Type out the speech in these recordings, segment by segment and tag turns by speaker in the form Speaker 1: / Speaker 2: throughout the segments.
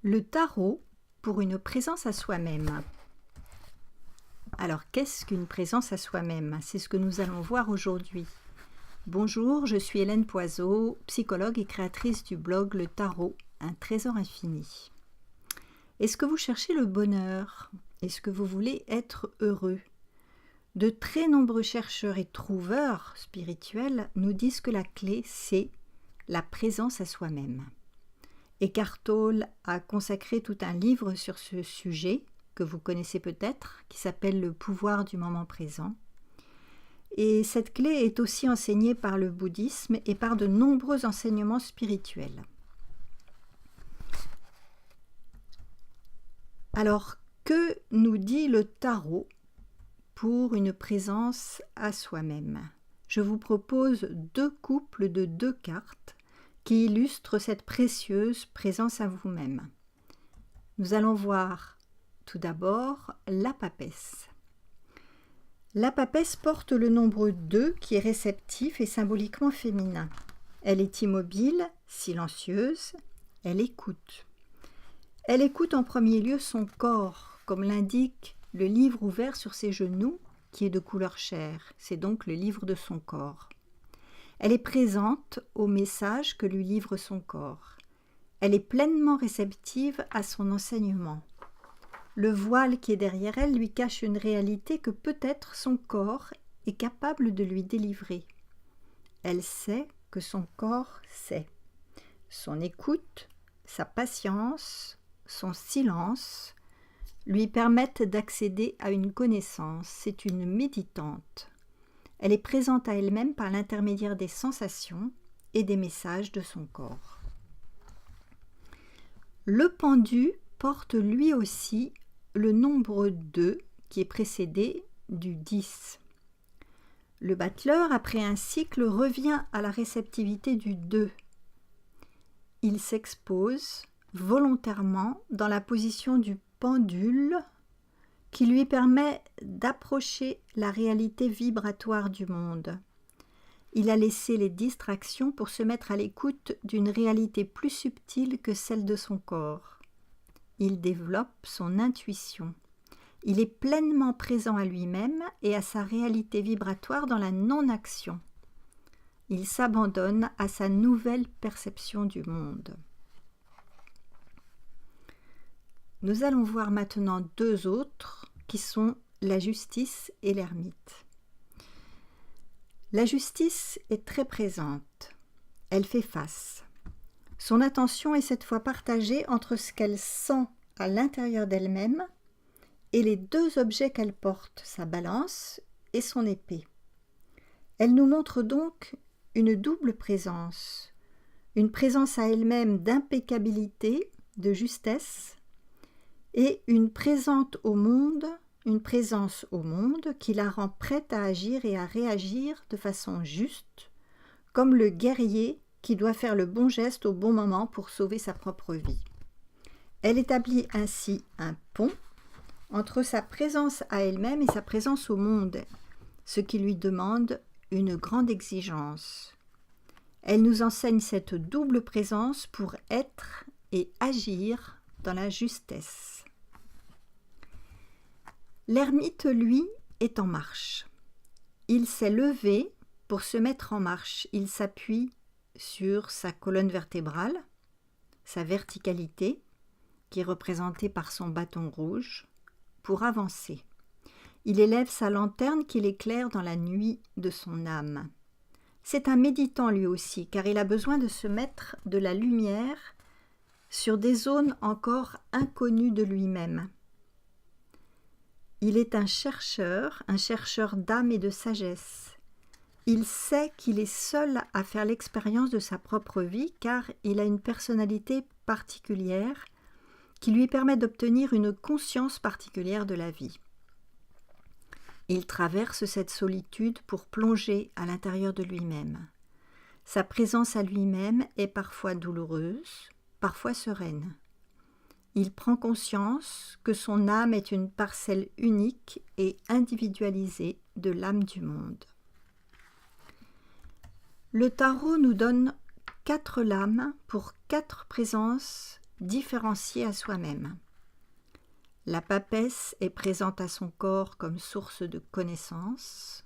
Speaker 1: Le tarot pour une présence à soi-même. Alors, qu'est-ce qu'une présence à soi-même? C'est ce que nous allons voir aujourd'hui. Bonjour, je suis Hélène Poiseau, psychologue et créatrice du blog Le Tarot, un trésor infini. Est-ce que vous cherchez le bonheur? Est-ce que vous voulez être heureux? De très nombreux chercheurs et trouveurs spirituels nous disent que la clé, c'est la présence à soi-même. Eckhart Tolle a consacré tout un livre sur ce sujet, que vous connaissez peut-être, qui s'appelle « Le pouvoir du moment présent ». Et cette clé est aussi enseignée par le bouddhisme et par de nombreux enseignements spirituels. Alors, que nous dit le tarot pour une présence à soi-même? Je vous propose deux couples de deux cartes qui illustrent cette précieuse présence à vous-même. Nous allons voir tout d'abord la papesse. La papesse porte le nombre 2 qui est réceptif et symboliquement féminin. Elle est immobile, silencieuse, elle écoute. Elle écoute en premier lieu son corps, comme l'indique le livre ouvert sur ses genoux, qui est de couleur chair. C'est donc le livre de son corps. Elle est présente au message que lui livre son corps. Elle est pleinement réceptive à son enseignement. Le voile qui est derrière elle lui cache une réalité que peut-être son corps est capable de lui délivrer. Elle sait que son corps sait. Son écoute, sa patience, son silence lui permettent d'accéder à une connaissance. C'est une méditante. Elle est présente à elle-même par l'intermédiaire des sensations et des messages de son corps. Le pendu porte lui aussi le nombre 2 qui est précédé du 10. Le battleur, après un cycle, revient à la réceptivité du 2. Il s'expose volontairement dans la position du pendule qui lui permet d'approcher la réalité vibratoire du monde. Il a laissé les distractions pour se mettre à l'écoute d'une réalité plus subtile que celle de son corps. Il développe son intuition. Il est pleinement présent à lui-même et à sa réalité vibratoire dans la non-action. Il s'abandonne à sa nouvelle perception du monde. Nous allons voir maintenant deux autres qui sont la justice et l'ermite. La justice est très présente. Elle fait face. Son attention est cette fois partagée entre ce qu'elle sent à l'intérieur d'elle-même et les deux objets qu'elle porte, sa balance et son épée. Elle nous montre donc une double présence, une présence à elle-même d'impeccabilité, de justesse, et une présence au monde qui la rend prête à agir et à réagir de façon juste, comme le guerrier qui doit faire le bon geste au bon moment pour sauver sa propre vie. Elle établit ainsi un pont entre sa présence à elle-même et sa présence au monde, ce qui lui demande une grande exigence. Elle nous enseigne cette double présence pour être et agir dans la justesse. L'ermite, lui, est en marche. Il s'est levé pour se mettre en marche. Il s'appuie sur sa colonne vertébrale, sa verticalité, qui est représentée par son bâton rouge, pour avancer. Il élève sa lanterne qui l'éclaire dans la nuit de son âme. C'est un méditant lui aussi, car il a besoin de se mettre de la lumière sur des zones encore inconnues de lui-même. Il est un chercheur d'âme et de sagesse. Il sait qu'il est seul à faire l'expérience de sa propre vie car il a une personnalité particulière qui lui permet d'obtenir une conscience particulière de la vie. Il traverse cette solitude pour plonger à l'intérieur de lui-même. Sa présence à lui-même est parfois douloureuse, parfois sereine. Il prend conscience que son âme est une parcelle unique et individualisée de l'âme du monde. Le tarot nous donne 4 lames pour 4 présences différencié à soi-même. La papesse est présente à son corps comme source de connaissance.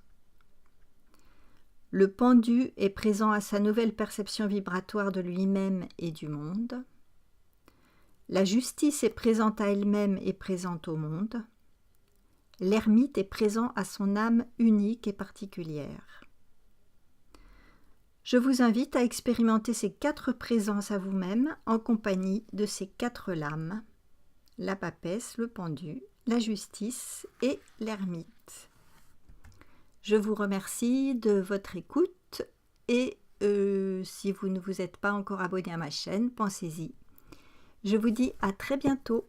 Speaker 1: Le pendu est présent à sa nouvelle perception vibratoire de lui-même et du monde. La justice est présente à elle-même et présente au monde. L'ermite est présent à son âme unique et particulière. Je vous invite à expérimenter ces 4 présences à vous-même en compagnie de ces 4 lames, la papesse, le pendu, la justice et l'ermite. Je vous remercie de votre écoute et si vous ne vous êtes pas encore abonné à ma chaîne, pensez-y. Je vous dis à très bientôt.